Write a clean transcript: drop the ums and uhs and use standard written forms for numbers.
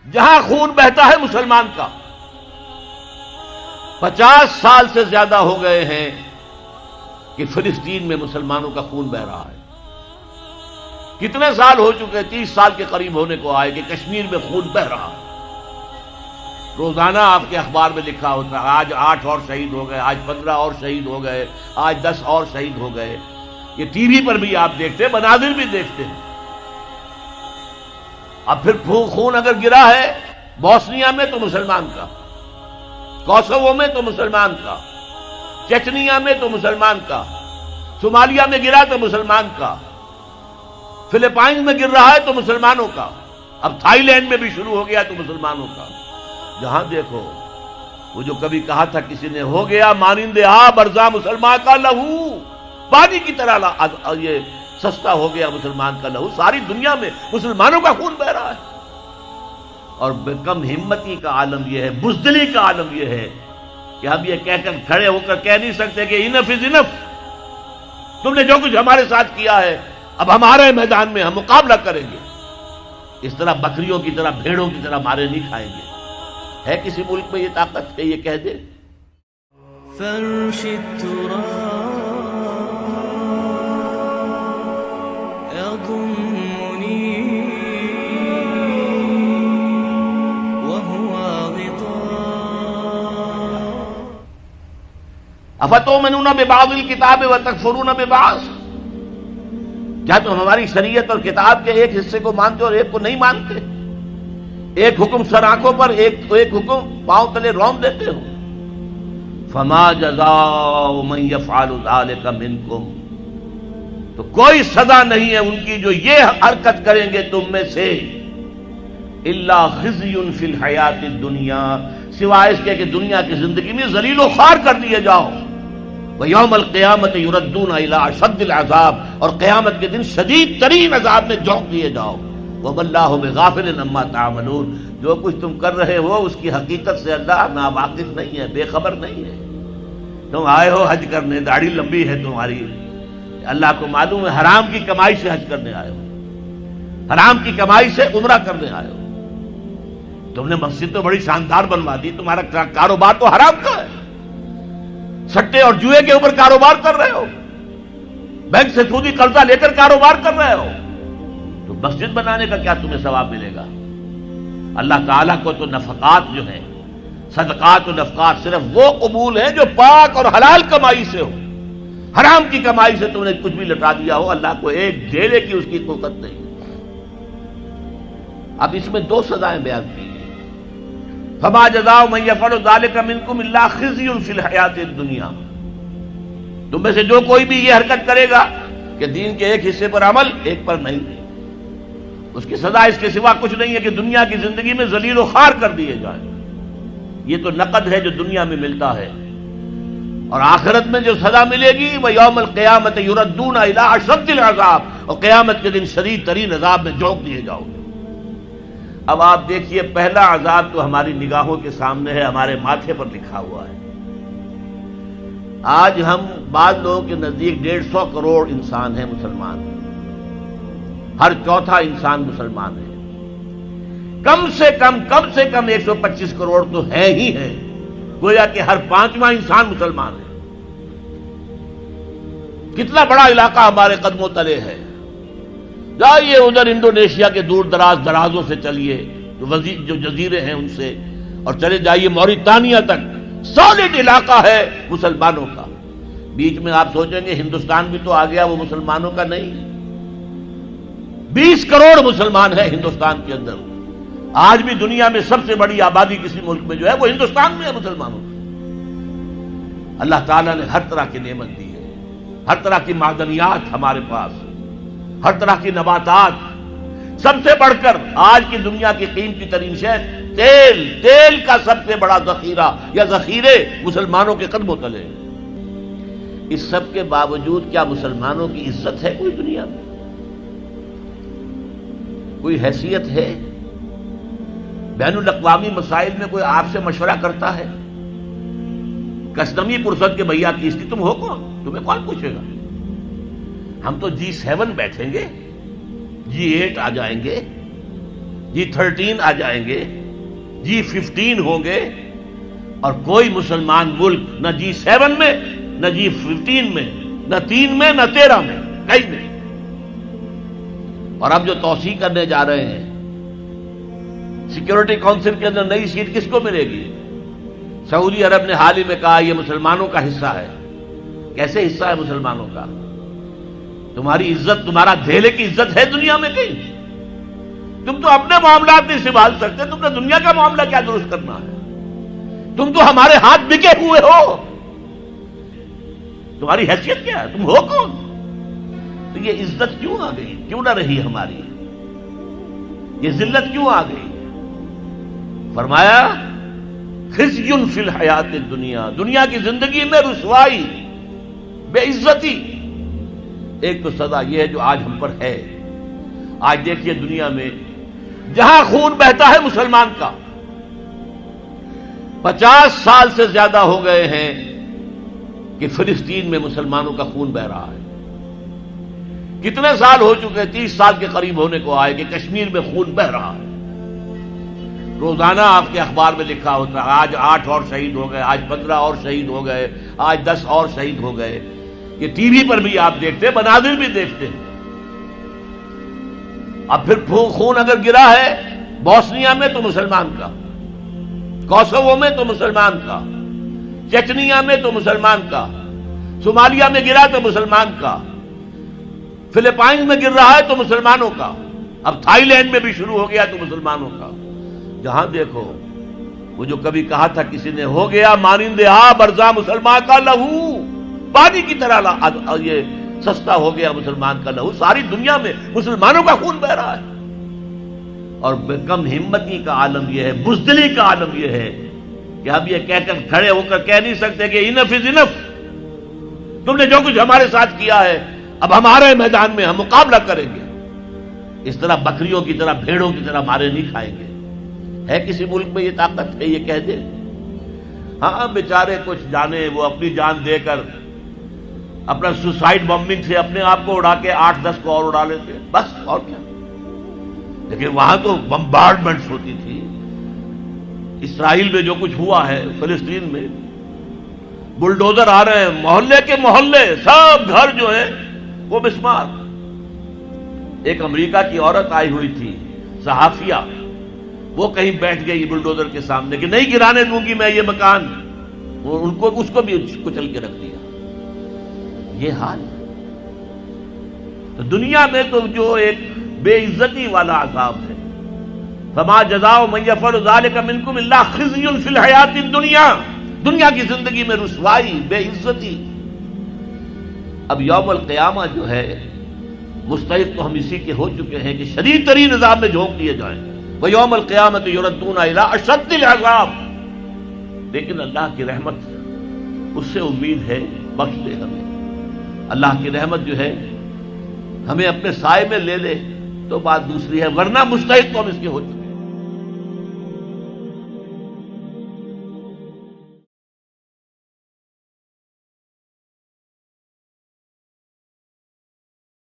جہاں خون بہتا ہے مسلمان کا. 50 سال سے زیادہ ہو گئے ہیں کہ فلسطین میں مسلمانوں کا خون بہ رہا ہے. کتنے سال ہو چکے؟ 30 سال کے قریب ہونے کو آئے کہ کشمیر میں خون بہ رہا ہے. روزانہ آپ کے اخبار میں لکھا ہوتا ہے آج 8 اور شہید ہو گئے، آج 15 اور شہید ہو گئے، آج 10 اور شہید ہو گئے. یہ ٹی وی پر بھی آپ دیکھتے ہیں، مناظر بھی دیکھتے ہیں. اب پھر خون اگر گرا ہے بوسنیا میں تو مسلمان کا، کوسوو میں تو مسلمان کا، چچنیا میں تو مسلمان کا، صومالیہ میں گرا تو مسلمان کا، فلپائنز میں گر رہا ہے تو مسلمانوں کا، اب تھائی لینڈ میں بھی شروع ہو گیا تو مسلمانوں کا. جہاں دیکھو وہ جو کبھی کہا تھا کسی نے، ہو گیا مانند آب ارزاں مسلمان کا لہو، پانی کی طرح یہ سستا ہو گیا مسلمان کا لہو. ساری دنیا میں مسلمانوں کا خون بہ رہا ہے. اور کم ہمتی کا عالم یہ ہے، بزدلی کا عالم یہ ہے کہ ہم یہ کہہ کر کھڑے ہو کر کہہ نہیں سکتے کہ انف از انف، تم نے جو کچھ ہمارے ساتھ کیا ہے اب ہمارے میدان میں ہم مقابلہ کریں گے. اس طرح بکریوں کی طرح بھیڑوں کی طرح مارے نہیں کھائیں گے. ہے کسی ملک میں یہ طاقت کہ یہ کہہ دے؟ فرش التراب يضمني وهو غطاء. افتؤمنون ببعض الکتاب وتکفرون ببعض، کیا تم ہماری شریعت اور کتاب کے ایک حصے کو مانتے اور ایک کو نہیں مانتے؟ ایک حکم سر آنکھوں پر، ایک حکم پاؤں تلے رون دیتے ہو. فما جزاء من يفعل ذلك منكم، تو کوئی سزا نہیں ہے ان کی جو یہ حرکت کریں گے تم میں سے، الا خزي في الحیات الدنیا، سوائے اس کے کہ دنیا کی زندگی میں ذلیل و خوار کر دیے جاؤ. وَيَوْمَ الْقِيَامَةِ يُرَدُّونَ إِلَىٰ أَشَدِّ الْعَذَابِ، اور قیامت کے دن شدید ترین عذاب میں جھونک دیے جاؤ. وَمَا اللَّهُ بِغَافِلٍ عَمَّا تَعْمَلُونَ، جو کچھ تم کر رہے ہو اس کی حقیقت سے اللہ ناواقف نہیں ہے، بے خبر نہیں ہے. تم آئے ہو حج کرنے، داڑھی لمبی ہے تمہاری، اللہ کو معلوم ہے حرام کی کمائی سے حج کرنے آئے ہو، حرام کی کمائی سے عمرہ کرنے آئے ہو. تم نے مسجد تو بڑی شاندار بنوا دی، تمہارا کاروبار تو حرام کا ہے، سٹے اور جوئے کے اوپر کاروبار کر رہے ہو، بینک سے سودی قرضہ لے کر کاروبار کر رہے ہو، تو مسجد بنانے کا کیا تمہیں ثواب ملے گا؟ اللہ تعالیٰ کو تو نفقات جو ہیں، صدقات و نفقات صرف وہ قبول ہیں جو پاک اور حلال کمائی سے ہو. حرام کی کمائی سے تم نے کچھ بھی لٹا دیا ہو، اللہ کو ایک ڈھیلے کی اس کی قوت نہیں. اب اس میں 2 سزائیں بیان کی گئی. فما جزاء من يفعل ذلك منكم الا خزي في الحیات الدنیا، تم میں سے جو کوئی بھی یہ حرکت کرے گا کہ دین کے ایک حصے پر عمل ایک پر نہیں، اس کی سزا اس کے سوا کچھ نہیں ہے کہ دنیا کی زندگی میں ذلیل و خوار کر دیے جائیں. یہ تو نقد ہے جو دنیا میں ملتا ہے، اور آخرت میں جو سزا ملے گی وہ یوم القیامت یردون الی اشد العذاب، اور قیامت کے دن شدید ترین عذاب میں جھونک دیے جاؤ گے. اب آپ دیکھیے پہلا عذاب تو ہماری نگاہوں کے سامنے ہے، ہمارے ماتھے پر لکھا ہوا ہے. آج ہم بعض لوگوں کے نزدیک 150 کروڑ انسان ہیں مسلمان، ہر چوتھا انسان مسلمان ہے. کم سے کم 125 کروڑ تو ہے ہی ہے، گویا کہ ہر 5واں انسان مسلمان ہے. کتنا بڑا علاقہ ہمارے قدموں تلے ہے. جائیے ادھر انڈونیشیا کے دور درازوں سے چلیے، جو جزیرے ہیں ان سے، اور چلے جائیے موریتانیہ تک، سالڈ علاقہ ہے مسلمانوں کا. بیچ میں آپ سوچیں گے ہندوستان بھی تو آ گیا، وہ مسلمانوں کا نہیں. 20 کروڑ مسلمان ہیں ہندوستان کے اندر. آج بھی دنیا میں سب سے بڑی آبادی کسی ملک میں جو ہے وہ ہندوستان میں ہے مسلمانوں کی. اللہ تعالیٰ نے ہر طرح کی نعمت دی ہے، ہر طرح کی معدنیات ہمارے پاس، ہر طرح کی نباتات. سب سے بڑھ کر آج کی دنیا کی قیمتی ترین شے تیل کا سب سے بڑا ذخیرہ یا ذخیرے مسلمانوں کے قدموں تلے. اس سب کے باوجود کیا مسلمانوں کی عزت ہے کوئی دنیا میں؟ کوئی حیثیت ہے؟ بین الاقوامی مسائل میں کوئی آپ سے مشورہ کرتا ہے؟ کسٹمی پرسد کے بھیا کیستی تم ہو کون؟ تمہیں کون پوچھے گا؟ ہم تو G7 بیٹھیں گے، G8 آ جائیں گے، G13 آ جائیں گے، G15 ہوں گے، اور کوئی مسلمان ملک نہ G7 میں، نہ G15 میں، نہ 3 میں، نہ 13 میں، کہیں نہیں۔ اور اب جو توسیع کرنے جا رہے ہیں، سیکورٹی کونسل کے اندر نئی سیٹ کس کو ملے گی؟ سعودی عرب نے حال ہی میں کہا یہ مسلمانوں کا حصہ ہے۔ کیسے حصہ ہے مسلمانوں کا؟ تمہاری عزت، تمہارا دھیلے کی عزت ہے دنیا میں کہیں؟ تم تو اپنے معاملات نہیں سنبھال سکتے، تم نے دنیا کا معاملہ کیا درست کرنا ہے؟ تم تو ہمارے ہاتھ بکے ہوئے ہو، تمہاری حیثیت کیا ہے؟ تم ہو کون؟ تو یہ عزت کیوں آ گئی؟ کیوں نہ رہی ہماری؟ یہ ذلت کیوں آ گئی؟ فرمایا خزی فی الحیات الدنیا، دنیا کی زندگی میں رسوائی، بے عزتی۔ ایک تو سزا یہ ہے جو آج ہم پر ہے۔ آج دیکھیے دنیا میں جہاں خون بہتا ہے مسلمان کا، 50 سال سے زیادہ ہو گئے ہیں کہ فلسطین میں مسلمانوں کا خون بہ رہا ہے۔ کتنے سال ہو چکے؟ 30 سال کے قریب ہونے کو آئے کہ کشمیر میں خون بہ رہا ہے۔ روزانہ آپ کے اخبار میں لکھا ہوتا ہے آج 8 اور شہید ہو گئے، آج 15 اور شہید ہو گئے، آج 10 اور شہید ہو گئے۔ یہ ٹی وی پر بھی آپ دیکھتے، مناظر بھی دیکھتے ہیں۔ اب پھر خون اگر گرا ہے بوسنیا میں تو مسلمان کا، کوسوو میں تو مسلمان کا، چچنیا میں تو مسلمان کا، صومالیہ میں گرا تو مسلمان کا، فلپائن میں گر رہا ہے تو مسلمانوں کا، اب تھائی لینڈ میں بھی شروع ہو گیا تو مسلمانوں کا۔ جہاں دیکھو وہ جو کبھی کہا تھا کسی نے، ہو گیا مانند برزاں مسلمان کا لہو، پانی کی طرح یہ سستا ہو گیا مسلمان کا لہو۔ ساری دنیا میں مسلمانوں کا خون بہ رہا ہے، اور کم ہمتی کا عالم یہ ہے، بزدلی کا عالم یہ ہے کہ اب یہ کہہ کر کھڑے ہو کر کہہ نہیں سکتے کہ انف از انف، تم نے جو کچھ ہمارے ساتھ کیا ہے اب ہمارے میدان میں ہم مقابلہ کریں گے۔ اس طرح بکریوں کی طرح، بھیڑوں کی طرح مارے نہیں کھائیں گے۔ ہے کسی ملک میں یہ طاقت ہے یہ کہہ دے؟ ہاں بیچارے کچھ جانے وہ اپنی جان دے کر اپنا سوسائڈ بمبنگ سے اپنے آپ کو اڑا کے 8-10 کو اور اڑا لیتے، بس اور کیا۔ لیکن وہاں تو بمبارڈمنٹس ہوتی تھی۔ اسرائیل میں جو کچھ ہوا ہے، فلسطین میں بلڈوزر آ رہے ہیں، محلے کے محلے سب گھر جو ہیں وہ مسمار۔ ایک امریکہ کی عورت آئی ہوئی تھی صحافیہ، وہ کہیں بیٹھ گئی بلڈوزر کے سامنے کہ نہیں گرانے دوں گی میں یہ مکان، اس کو بھی کچل کے رکھ دیا۔ یہ حال تو دنیا میں تو جو ایک بے عزتی والا عذاب ہے، فما جزاء من یفعل ذلک منکم الا خزی فی الحیات الدنیا، دنیا کی زندگی میں رسوائی، بے عزتی۔ اب یوم القیامہ جو ہے مستحق تو ہم اسی کے ہو چکے ہیں کہ شدید ترین عذاب میں جھونک دیے جائیں، وَيَوْمَ الْقِيَامَةِ يُرَدُّونَ إِلَىٰ أَشَدِّ الْعَذَابِ۔ لیکن اللہ کی رحمت، اس سے امید ہے بخش دے ہمیں۔ اللہ کی رحمت جو ہے ہمیں اپنے سائے میں لے لے تو بات دوسری ہے، ورنہ مستحق تو ہم اس کے ہو چکے۔